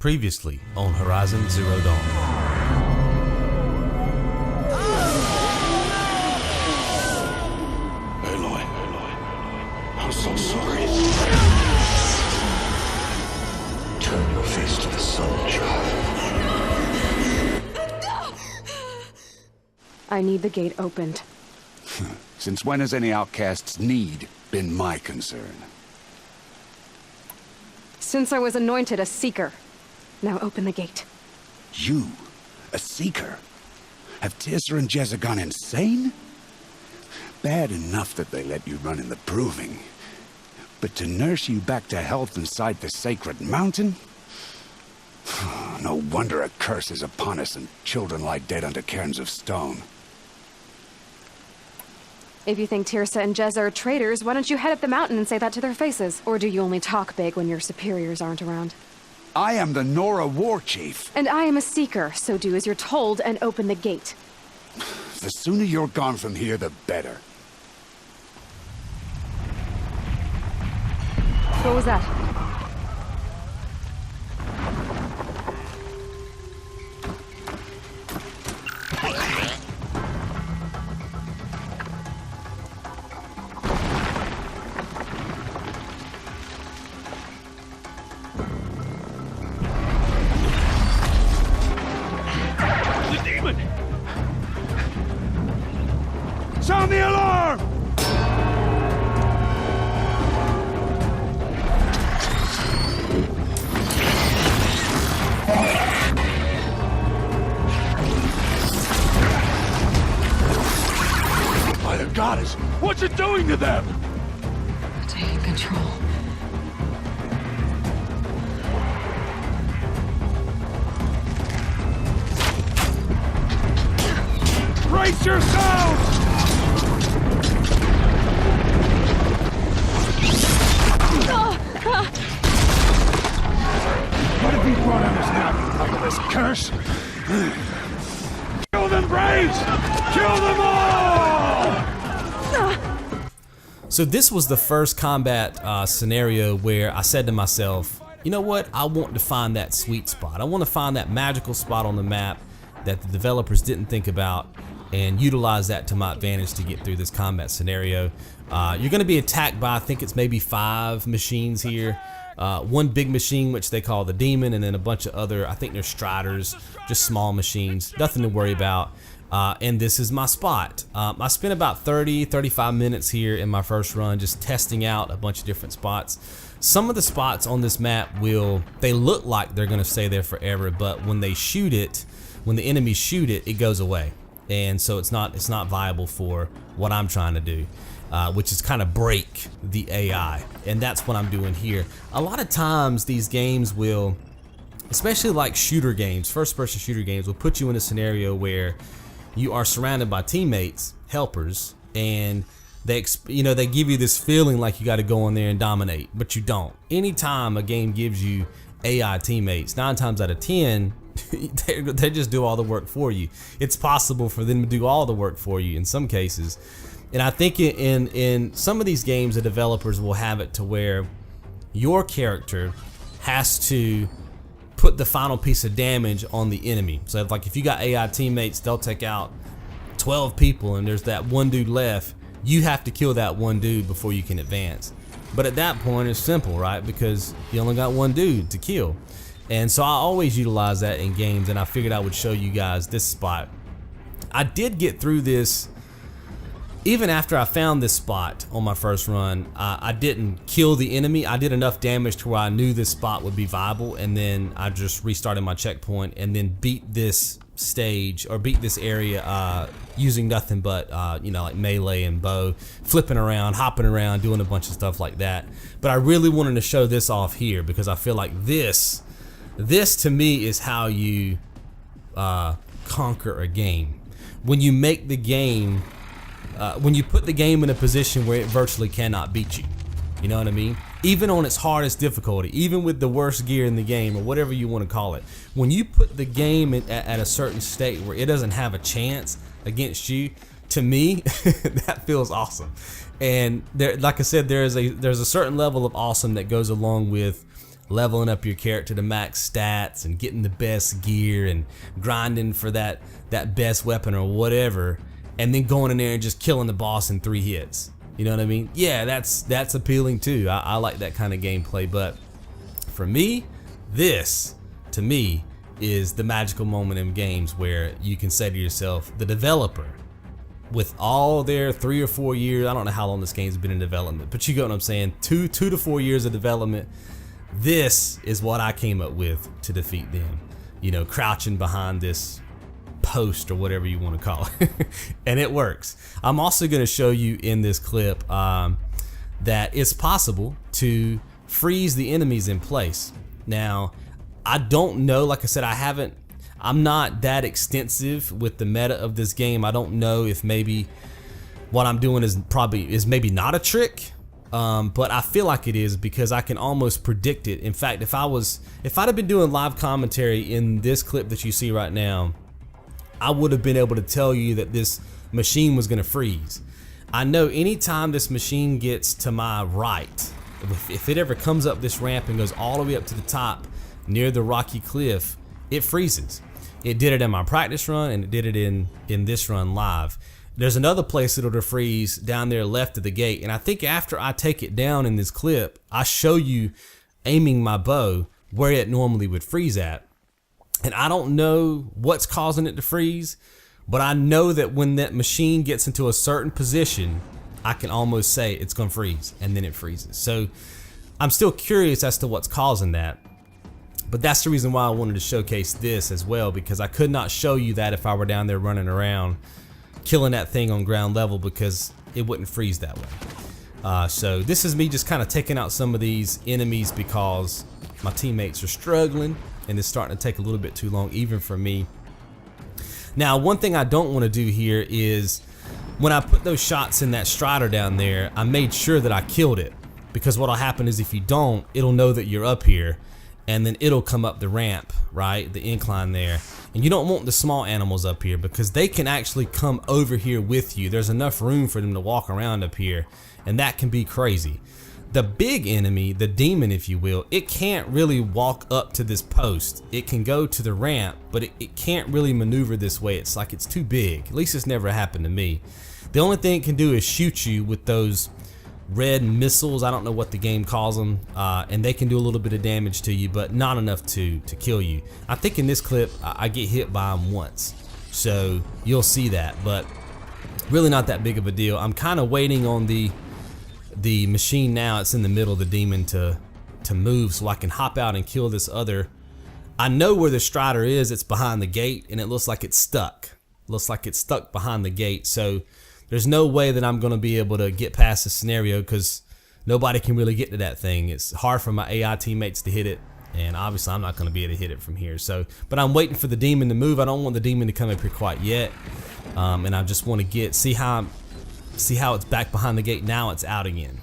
Previously on Horizon Zero Dawn. Aloy, I'm so sorry. Turn your face to the sun, child. I need the gate opened. Since when has any outcast's need been my concern? Since I was anointed a seeker. Now open the gate. You? A seeker? Have Tirsa and Jezza gone insane? Bad enough that they let you run in the proving. But to nurse you back to health inside the sacred mountain? No wonder a curse is upon us and children lie dead under cairns of stone. If you think Tirsa and Jezza are traitors, why don't you head up the mountain and say that to their faces? Or do you only talk big when your superiors aren't around? I am the Nora war chief. And I am a seeker, so do as you're told and open the gate. The sooner you're gone from here, the better. What was that? Sound the alarm! By the goddess, what's it doing to them? Taking control. Brace yourselves! What have you brought on us now, like this curse? Kill them, Braves! Kill them all! So this was the first combat scenario where I said to myself, you know what, I want to find that sweet spot. I want to find that magical spot on the map that the developers didn't think about and utilize that to my advantage to get through this combat scenario. You're going to be attacked by, I think it's maybe 5 machines here. One big machine, which they call the demon, and then a bunch of other, I think they're striders, just small machines, nothing to worry about. And this is my spot. I spent about 30-35 minutes here in my first run just testing out a bunch of different spots. Some of the spots on this map they look like they're gonna stay there forever, but when they shoot it, when the enemies shoot it, it goes away. And so it's not viable for what I'm trying to do. Which is kind of break the AI, and that's what I'm doing here. A lot of times these games will, especially like shooter games, first-person shooter games, will put you in a scenario where you are surrounded by teammates, helpers, and they give you this feeling like you got to go in there and dominate, but you don't. Anytime a game gives you AI teammates, 9 times out of 10, they just do all the work for you. It's possible for them to do all the work for you in some cases. And I think in some of these games, the developers will have it to where your character has to put the final piece of damage on the enemy. So if you got AI teammates, they'll take out 12 people and there's that one dude left. You have to kill that one dude before you can advance. But at that point, it's simple, right? Because you only got one dude to kill. And so I always utilize that in games, and I figured I would show you guys this spot. I did get through this. Even after I found this spot on my first run, I didn't kill the enemy. I did enough damage to where I knew this spot would be viable, and then I just restarted my checkpoint and then beat this stage, or beat this area using nothing but like melee and bow, flipping around, hopping around, doing a bunch of stuff like that. But I really wanted to show this off here because I feel like this to me is how you conquer a game. When you make the game, when you put the game in a position where it virtually cannot beat you. You know what I mean? Even on its hardest difficulty, even with the worst gear in the game, or whatever you want to call it, when you put the game at a certain state where it doesn't have a chance against you, to me, that feels awesome. And there, like I said, there's a certain level of awesome that goes along with leveling up your character to max stats and getting the best gear and grinding for that best weapon or whatever, and then going in there and just killing the boss in 3 hits. You know what I mean? Yeah, that's appealing too. I like that kind of gameplay, but for me, this to me is the magical moment in games where you can say to yourself, the developer, with all their 3 or 4 years, I don't know how long this game's been in development, but you get what I'm saying, 2 to 4 years of development, this is what I came up with to defeat them. You know, crouching behind this post or whatever you want to call it. And it works. I'm also going to show you in this clip that it's possible to freeze the enemies in place. Now, I don't know, like I said, I'm not that extensive with the meta of this game. I don't know if maybe what I'm doing is maybe not a trick, but I feel like it is because I can almost predict it. In fact, if I'd have been doing live commentary in this clip that you see right now, I would have been able to tell you that this machine was going to freeze. I know anytime this machine gets to my right, if it ever comes up this ramp and goes all the way up to the top near the rocky cliff, it freezes. It did it in my practice run, and it did it in this run live. There's another place it'll freeze down there left of the gate, and I think after I take it down in this clip, I show you aiming my bow where it normally would freeze at. And I don't know what's causing it to freeze, but I know that when that machine gets into a certain position, I can almost say it's gonna freeze, and then it freezes. So I'm still curious as to what's causing that. But that's the reason why I wanted to showcase this as well, because I could not show you that if I were down there running around killing that thing on ground level, because it wouldn't freeze that way. So this is me just kind of taking out some of these enemies because my teammates are struggling and it's starting to take a little bit too long even for me. Now, one thing I don't want to do here is when I put those shots in that strider down there, I made sure that I killed it, because what'll happen is if you don't, it'll know that you're up here, and then it'll come up the ramp, right, the incline there. And you don't want the small animals up here because they can actually come over here with you. There's enough room for them to walk around up here, and that can be crazy. The big enemy, the demon if you will, it can't really walk up to this post. It can go to the ramp, but it can't really maneuver this way. It's like it's too big. At least it's never happened to me. The only thing it can do is shoot you with those red missiles. I don't know what the game calls them, and they can do a little bit of damage to you, but not enough to kill you. I think in this clip I get hit by them once, so you'll see that, but really not that big of a deal. I'm kind of waiting on the machine now. It's in the middle of the demon to move so I can hop out and kill this other. I know where the strider is. It's behind the gate, and it looks like it's stuck. Looks like it's stuck behind the gate, so there's no way that I'm going to be able to get past this scenario because nobody can really get to that thing. It's hard for my AI teammates to hit it, and obviously I'm not going to be able to hit it from here. So, but I'm waiting for the demon to move. I don't want the demon to come up here quite yet, and I just want to see how it's back behind the gate. Now it's out again,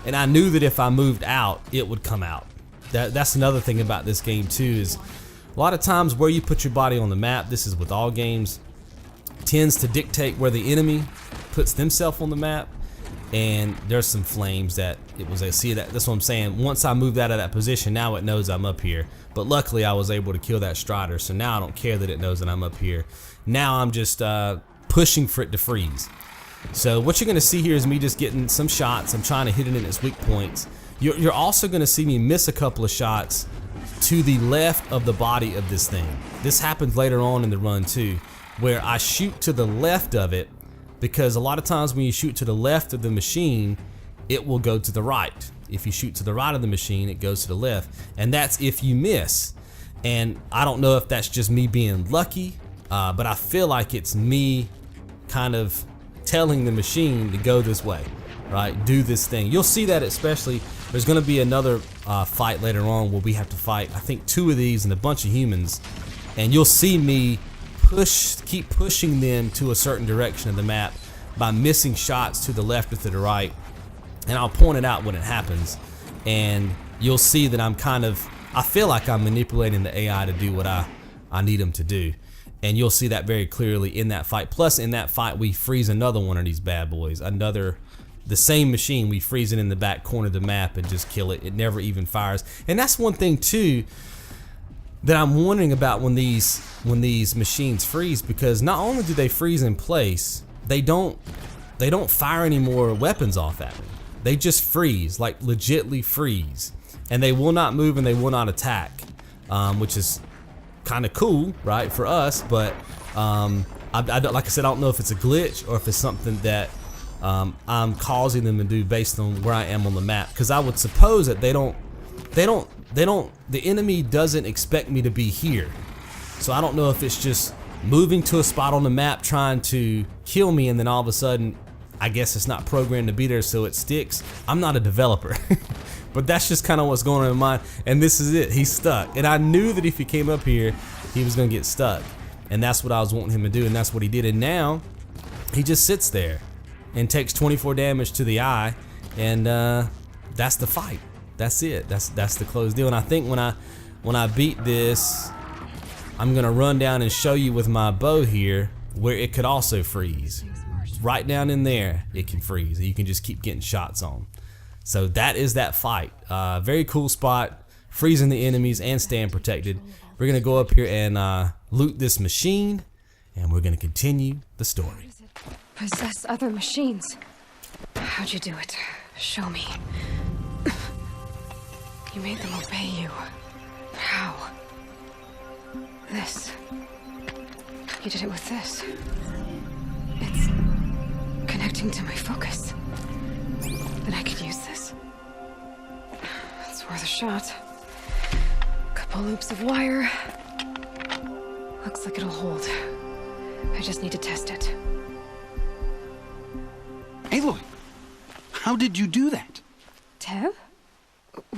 and I knew that if I moved out, it would come out. That's another thing about this game too, is a lot of times where you put your body on the map, this is with all games, tends to dictate where the enemy puts themselves on the map. And there's some flames that it was. I see that. That's what I'm saying. Once I moved out of that position, now it knows I'm up here. But luckily, I was able to kill that strider, so now I don't care that it knows that I'm up here. Now I'm just pushing for it to freeze. So what you're gonna see here is me just getting some shots. I'm trying to hit it in its weak points. You're also gonna see me miss a couple of shots to the left of the body of this thing. This happens later on in the run too, where I shoot to the left of it, because a lot of times when you shoot to the left of the machine, it will go to the right. If you shoot to the right of the machine, it goes to the left, and that's if you miss. And I don't know if that's just me being lucky, but I feel like it's me kind of telling the machine to go this way, right? Do this thing. You'll see that, especially there's going to be another fight later on where we have to fight, I think, 2 of these and a bunch of humans, and you'll see me keep pushing them to a certain direction of the map by missing shots to the left or to the right, and I'll point it out when it happens, and you'll see that I feel like I'm manipulating the AI to do what I need them to do, and you'll see that very clearly in that fight. Plus in that fight we freeze another one of these bad boys, another the same machine, we freeze it in the back corner of the map and just kill it. It never even fires. And that's one thing too that I'm wondering about when these machines freeze, because not only do they freeze in place, they don't fire any more weapons off at me. They just freeze, like legitly freeze, and they will not move and they will not attack, which is kind of cool, right, for us. But I don't, like I said, I don't know if it's a glitch or if it's something that I'm causing them to do based on where I am on the map, because I would suppose that the enemy doesn't expect me to be here. So I don't know if it's just moving to a spot on the map trying to kill me, and then all of a sudden, I guess it's not programmed to be there, so it sticks. I'm not a developer, but that's just kind of what's going on in my mind. And this is it, he's stuck. And I knew that if he came up here, he was gonna get stuck. And that's what I was wanting him to do, and that's what he did. And now, he just sits there and takes 24 damage to the eye, and that's the fight. That's it. That's the close deal. And I think when I beat this, I'm gonna run down and show you with my bow here where it could also freeze. Right down in there, it can freeze. You can just keep getting shots on. So that is that fight. Very cool spot, freezing the enemies and staying protected. We're gonna go up here and loot this machine, and we're gonna continue the story. Possess other machines. How'd you do it? Show me. You made them obey you. How? This. You did it with this. It's connecting to my focus. Then I could use this. It's worth a shot. Couple loops of wire. Looks like it'll hold. I just need to test it. Aloy, how did you do that? Teb?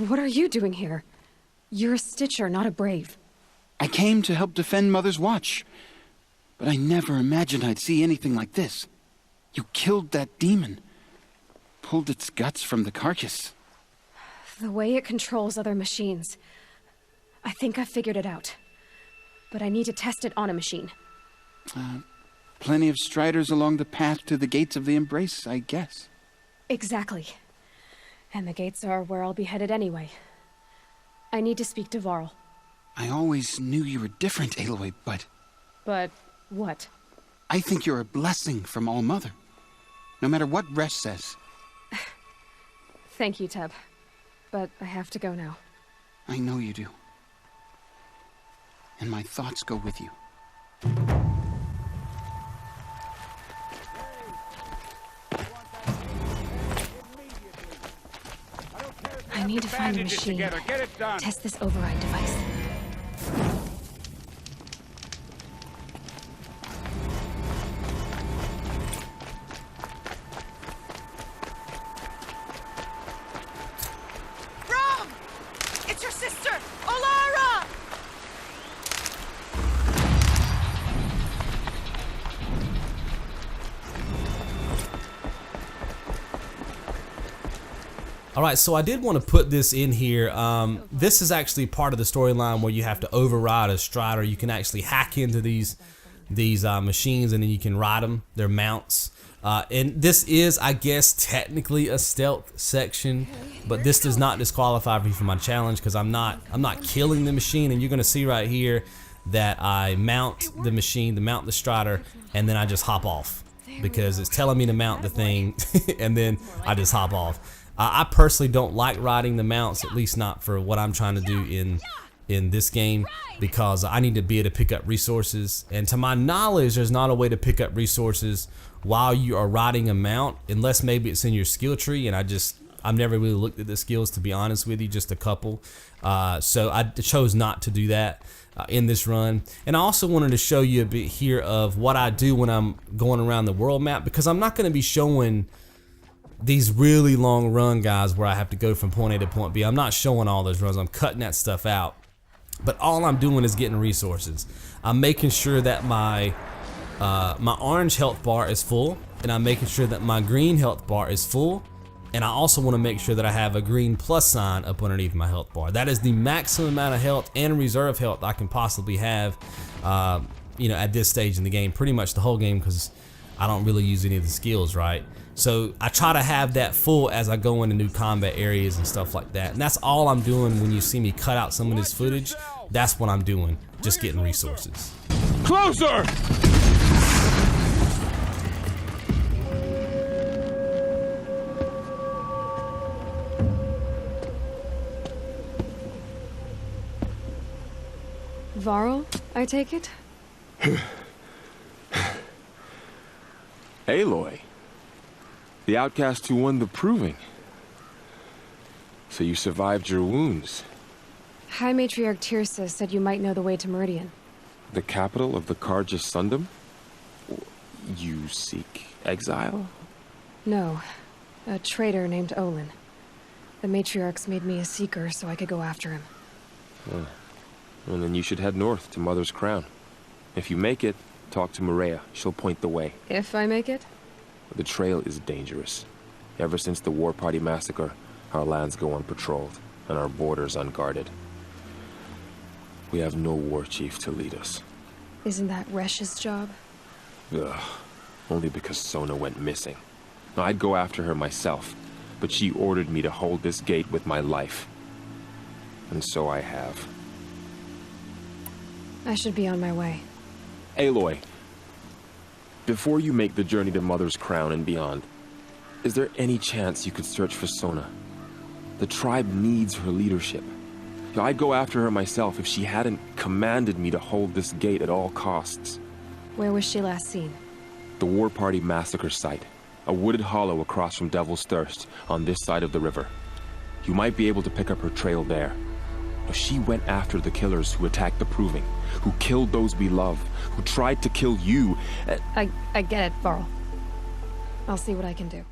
What are you doing here? You're a Stitcher, not a Brave. I came to help defend Mother's Watch, but I never imagined I'd see anything like this. You killed that demon, pulled its guts from the carcass. The way it controls other machines. I think I figured it out. But I need to test it on a machine. Plenty of striders along the path to the gates of the Embrace, I guess. Exactly. And the gates are where I'll be headed anyway. I need to speak to Varl. I always knew you were different, Aloy, but... But what? I think you're a blessing from All-Mother. No matter what Resh says. Thank you, Teb. But I have to go now. I know you do. And my thoughts go with you. I need to find a machine. Test this override device. Rom! It's your sister, Olara! Alright, so I did want to put this in here. This is actually part of the storyline where you have to override a strider. You can actually hack into these machines, and then you can ride them. They're mounts. And this is, I guess, technically a stealth section, but this does not disqualify me from my challenge, because I'm not killing the machine. And you're going to see right here that I mount the machine, mount the strider, and then I just hop off because it's telling me to mount the thing, and then I just hop off. I personally don't like riding the mounts, at least not for what I'm trying to do in this game, because I need to be able to pick up resources. And to my knowledge, there's not a way to pick up resources while you are riding a mount, unless maybe it's in your skill tree. And I've never really looked at the skills, to be honest with you, just a couple. So I chose not to do that in this run. And I also wanted to show you a bit here of what I do when I'm going around the world map, because I'm not going to be showing these really long run guys where I have to go from point A to point B. I'm not showing all those runs. I'm cutting that stuff out. But all I'm doing is getting resources. I'm making sure that my orange health bar is full, and I'm making sure that my green health bar is full, and I also want to make sure that I have a green plus sign up underneath my health bar. That is the maximum amount of health and reserve health I can possibly have, at this stage in the game, pretty much the whole game, because I don't really use any of the skills, right? So I try to have that full as I go into new combat areas and stuff like that. And that's all I'm doing when you see me cut out some of this footage. That's what I'm doing, just getting resources. Closer! Varl, I take it? Aloy. The outcast who won the proving. So you survived your wounds. High Matriarch Tirsa said you might know the way to Meridian. The capital of the Carja Sundom? You seek exile? No, a traitor named Olin. The Matriarchs made me a seeker so I could go after him. Well, then you should head north to Mother's Crown. If you make it, talk to Maria. She'll point the way. If I make it? The trail is dangerous. Ever since the War Party massacre, our lands go unpatrolled, and our borders unguarded. We have no war chief to lead us. Isn't that Resh's job? Ugh. Only because Sona went missing. Now, I'd go after her myself, but she ordered me to hold this gate with my life. And so I have. I should be on my way. Aloy, before you make the journey to Mother's Crown and beyond, is there any chance you could search for Sona? The tribe needs her leadership. I'd go after her myself if she hadn't commanded me to hold this gate at all costs. Where was she last seen? The War Party massacre site. A wooded hollow across from Devil's Thirst on this side of the river. You might be able to pick up her trail there. She went after the killers who attacked the Proving, who killed those we love, who tried to kill you. I get it, Varl. I'll see what I can do.